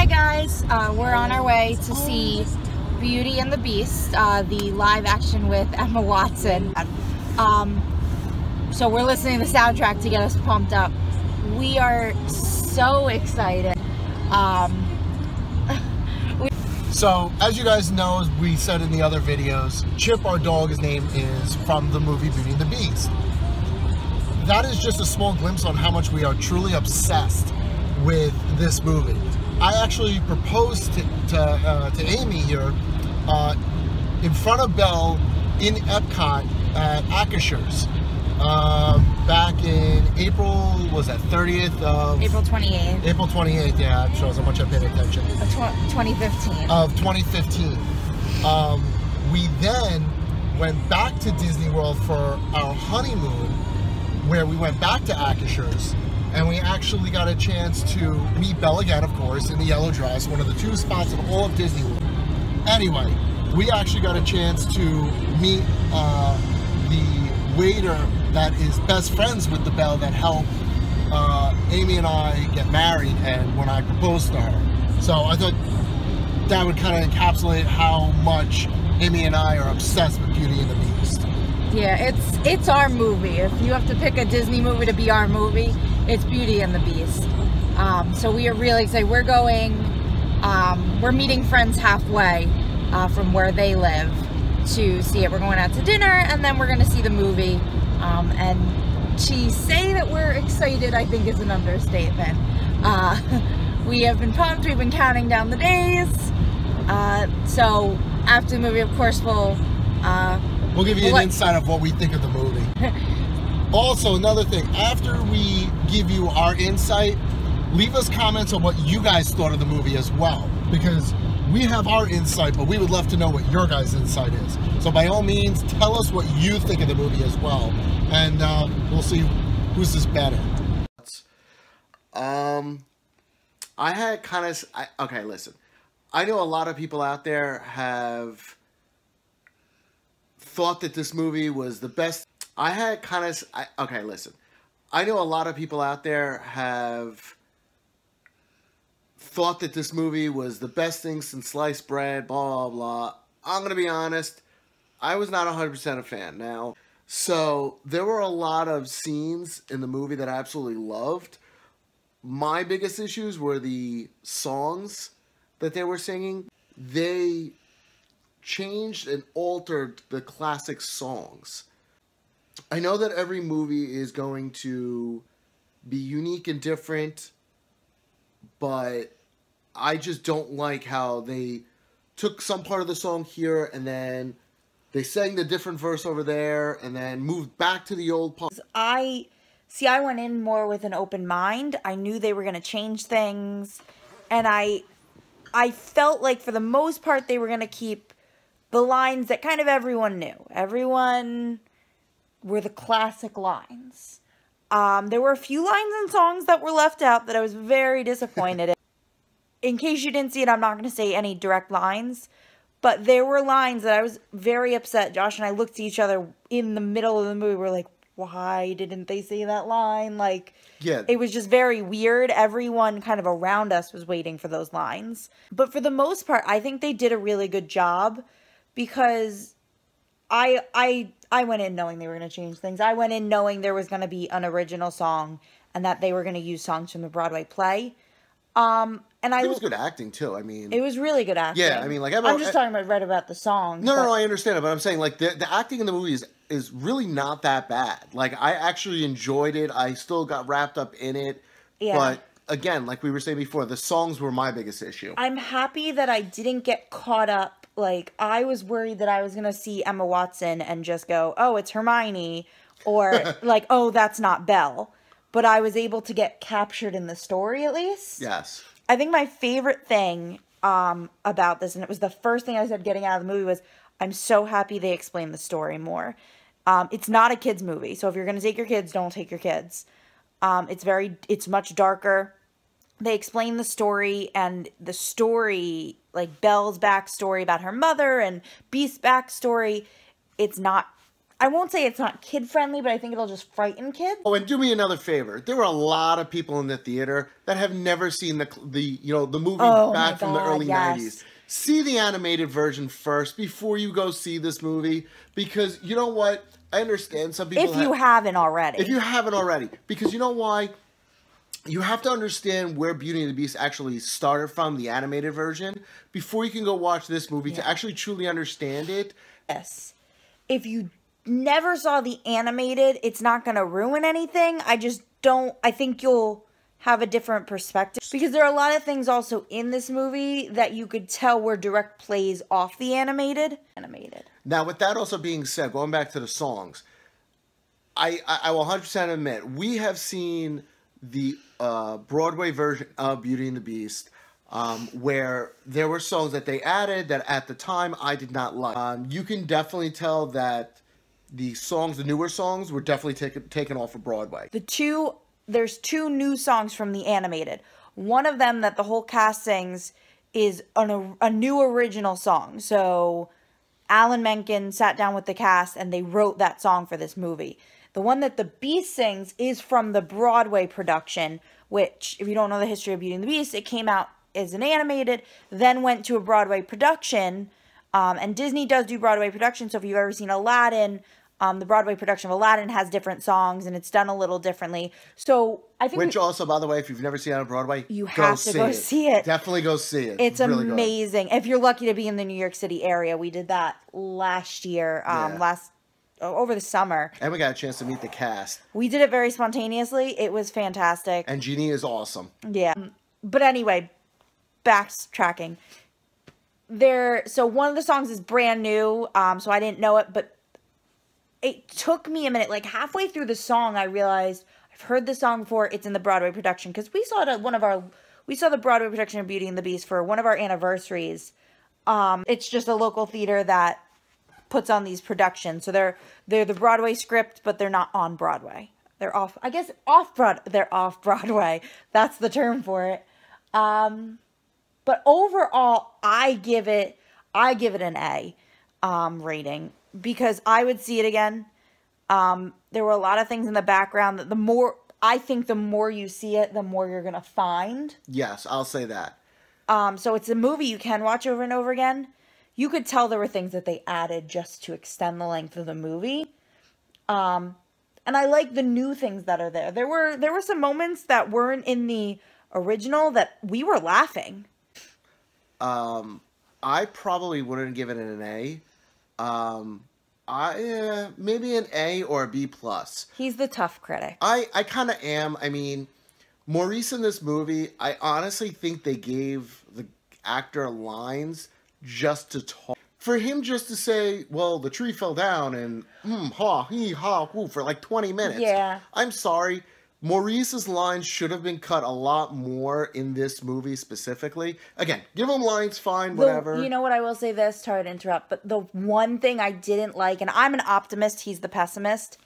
guys, we're on our way to see Beauty and the Beast, the live action with Emma Watson. So we're listening to the soundtrack to get us pumped up. We are so excited. So, as you guys know, as we said in the other videos, Chip, our dog's name, is from the movie Beauty and the Beast. That is just a small glimpse on how much we are truly obsessed with this movie. I actually proposed to Amy here in front of Belle in Epcot at Akershus back in April, was that 30th of... April 28th. April 28th, yeah, it shows how much I paid attention. 2015. Of 2015. We then went back to Disney World for our honeymoon, where we went back to Akershus, and we actually got a chance to meet Belle again, of course, in the yellow dress, one of the 2 spots in all of Disney World. Anyway, we actually got a chance to meet the waiter that is best friends with the Belle that helped Amy and I get married, and when I proposed to her. So I thought that would kind of encapsulate how much Amy and I are obsessed with Beauty and the Beast. Yeah, it's our movie. If you have to pick a Disney movie to be our movie, it's Beauty and the Beast. So we are really excited. We're going, we're meeting friends halfway from where they live to see it. We're going out to dinner, and then we're going to see the movie. And to say that we're excited, I think, is an understatement. We have been pumped. We've been counting down the days. So after the movie, of course, we'll give you an insight of what we think of the movie. Also, another thing, after we give you our insight, leave us comments on what you guys thought of the movie as well, because we have our insight, but we would love to know what your guys' insight is. So by all means, tell us what you think of the movie as well, and we'll see whose is better. Okay, listen. I know a lot of people out there have thought that this movie was the best. Okay, listen. I know a lot of people out there have thought that this movie was the best thing since sliced bread, blah, blah, blah. I'm going to be honest. I was not 100% a fan now. So there were a lot of scenes in the movie that I absolutely loved. My biggest issues were the songs that they were singing. They changed and altered the classic songs. I know that every movie is going to be unique and different, but I just don't like how they took some part of the song here and then they sang the different verse over there and then moved back to the old part. I went in more with an open mind. I knew they were going to change things, and I felt like for the most part they were going to keep the lines that kind of everyone knew. Everyone were the classic lines. There were a few lines and songs that were left out that I was very disappointed in. In case you didn't see it, I'm not going to say any direct lines, but there were lines that I was very upset. Josh and I looked at each other in the middle of the movie. We're like, why didn't they say that line? Like, yeah, it was just very weird. Everyone kind of around us was waiting for those lines. But for the most part, I think they did a really good job, because I went in knowing they were going to change things. I went in knowing there was going to be an original song and that they were going to use songs from the Broadway play. And it was good acting too. I mean, it was really good acting. Yeah, I mean, like I'm just talking about the song. No, I understand it, but I'm saying like the acting in the movie is really not that bad. Like, I actually enjoyed it. I still got wrapped up in it. Yeah. But again, like we were saying before, the songs were my biggest issue. I'm happy that I didn't get caught up. Like, I was worried that I was gonna see Emma Watson and just go, oh, it's Hermione, or like, oh, that's not Belle. But I was able to get captured in the story at least. Yes. I think my favorite thing about this, and it was the first thing I said getting out of the movie, was I'm so happy they explained the story more. It's not a kid's movie, so if you're going to take your kids, don't take your kids. It's much darker. They explain the story, and the story, like Belle's backstory about her mother and Beast's backstory, it's not I won't say it's not kid friendly, but I think it'll just frighten kids. Oh, and do me another favor. There were a lot of people in the theater that have never seen the movie Oh my back from the God, early yes. 90s. See the animated version first before you go see this movie, because you know what? I understand some people If you haven't already. if you haven't already, because you know why? You have to understand where Beauty and the Beast actually started from, the animated version, before you can go watch this movie to actually truly understand it. Yes. If you never saw the animated, it's not going to ruin anything. I think you'll have a different perspective. Because there are a lot of things also in this movie that you could tell were direct plays off the animated. Now, with that also being said, going back to the songs, I will 100% admit, we have seen the Broadway version of Beauty and the Beast, where there were songs that they added that at the time I did not like. You can definitely tell that the newer songs, were definitely taken off of Broadway. There's two new songs from the animated. One of them that the whole cast sings is a new original song. So Alan Menken sat down with the cast and they wrote that song for this movie. The one that the Beast sings is from the Broadway production, which, if you don't know the history of Beauty and the Beast, it came out as an animated, then went to a Broadway production, and Disney does do Broadway production, so if you've ever seen Aladdin, the Broadway production of Aladdin has different songs, and it's done a little differently. So I think also, by the way, if you've never seen it on Broadway, you have to go see it. Definitely go see it. It's really amazing. Good. If you're lucky to be in the New York City area, we did that last year, over the summer. And we got a chance to meet the cast. We did it very spontaneously. It was fantastic. And Genie is awesome. Yeah. But anyway, backtracking. So one of the songs is brand new, so I didn't know it, but it took me a minute. Like halfway through the song, I realized I've heard the song before. It's in the Broadway production because we saw it at we saw the Broadway production of Beauty and the Beast for one of our anniversaries. It's just a local theater that puts on these productions. So they're the Broadway script, but they're not on Broadway. They're off Broadway. That's the term for it. But overall, I give it an A rating because I would see it again. There were a lot of things in the background that the more you see it, the more you're gonna find. Yes, I'll say that. So it's a movie you can watch over and over again. You could tell there were things that they added just to extend the length of the movie. And I like the new things that are there. There were some moments that weren't in the original that we were laughing. I probably wouldn't give it an A. Maybe an A or a B plus. He's the tough critic. I kind of am. I mean, Maurice in this movie, I honestly think they gave the actor lines just to talk. For him just to say, well, the tree fell down and ha, hee, ha, whoo, for like 20 minutes. Yeah. I'm sorry. Maurice's lines should have been cut a lot more in this movie specifically. Again, give him lines, fine, whatever. You know what, I will say this, sorry to interrupt, but the one thing I didn't like, and I'm an optimist, he's the pessimist,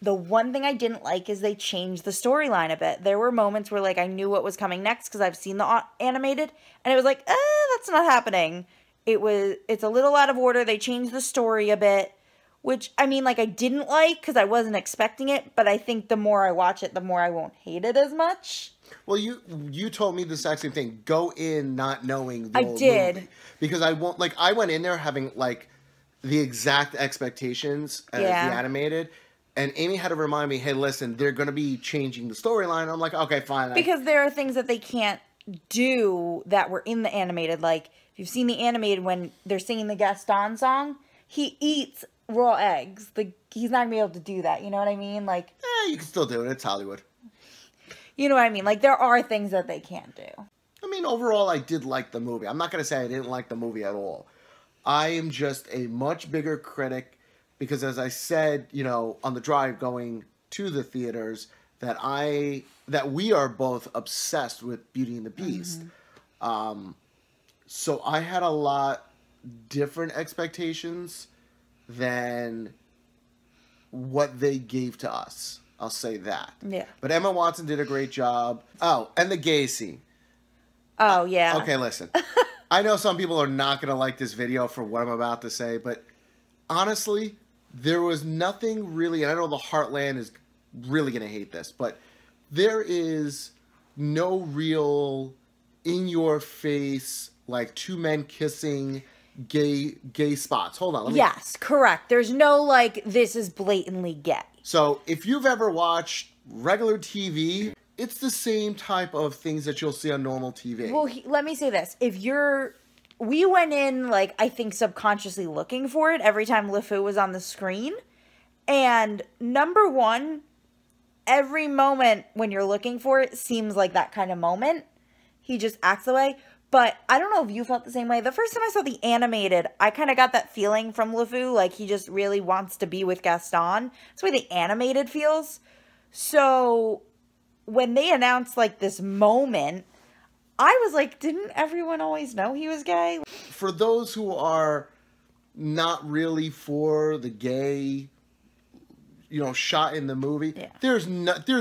the one thing I didn't like is they changed the storyline a bit. There were moments where like I knew what was coming next because I've seen the animated, and it was like, that's not happening. It's a little out of order. They changed the story a bit, which, I mean, like, I didn't like because I wasn't expecting it, but I think the more I watch it, the more I won't hate it as much. Well, you told me the exact same thing. Go in not knowing the I old did. movie. Because I went in there having, like, the exact expectations as the animated, and Amy had to remind me, hey, listen, they're going to be changing the storyline. I'm like, okay, fine. Because there are things that they can't do that were in the animated, like, if you've seen the animated when they're singing the Gaston song, he eats raw eggs. He's not gonna be able to do that. You know what I mean? Like, you can still do it. It's Hollywood. You know what I mean? Like, there are things that they can't do. I mean, overall, I did like the movie. I'm not gonna say I didn't like the movie at all. I am just a much bigger critic because, as I said, on the drive going to the theaters, that we are both obsessed with Beauty and the Beast. Mm-hmm. So I had a lot different expectations than what they gave to us. I'll say that. Yeah. But Emma Watson did a great job. Oh, and the gay scene. Oh, yeah. Okay, listen. I know some people are not going to like this video for what I'm about to say, but honestly, there was nothing really, and I know the Heartland is really going to hate this, but there is no real in-your-face, like, two men kissing gay spots. Hold on. Yes, correct. There's no, like, this is blatantly gay. So, if you've ever watched regular TV, it's the same type of things that you'll see on normal TV. Well, let me say this. We went in, like, I think subconsciously looking for it every time LeFou was on the screen. And number one, every moment when you're looking for it seems like that kind of moment. He just acts the way. But I don't know if you felt the same way. The first time I saw the animated, I kind of got that feeling from LeFou, like he just really wants to be with Gaston. That's the way the animated feels. So when they announced, like, this moment, I was like, didn't everyone always know he was gay? For those who are not really for the gay, shot in the movie, Yeah. there's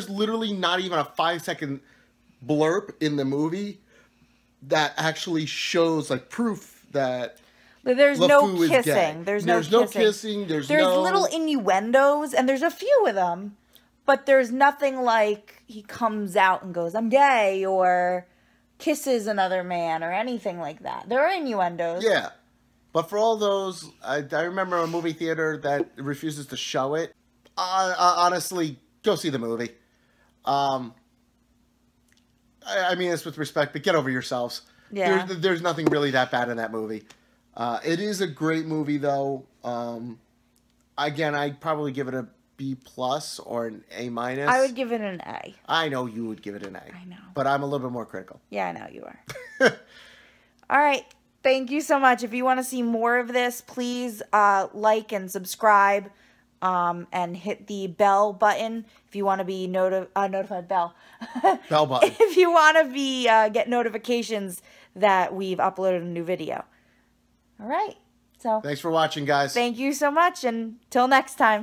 literally not even a 5-second blurb in the movie that actually shows, like, proof that But there's LeFou no is gay. kissing. There's no kissing. There's little innuendos, and there's a few of them, but there's nothing like he comes out and goes, I'm gay, or kisses another man, or anything like that. There are innuendos. Yeah. But for all those, I remember a movie theater that refuses to show it. Honestly, go see the movie. I mean this with respect, but get over yourselves. Yeah. There's nothing really that bad in that movie. It is a great movie, though. Again, I'd probably give it a B+ or an A-. I would give it an A. I know you would give it an A. I know. But I'm a little bit more critical. Yeah, I know you are. All right. Thank you so much. If you want to see more of this, please like and subscribe, and hit the bell button if you want to be notified. Bell button. If you want to be get notifications that we've uploaded a new video. All right. So Thanks for watching, guys. thank you so much, and till next time.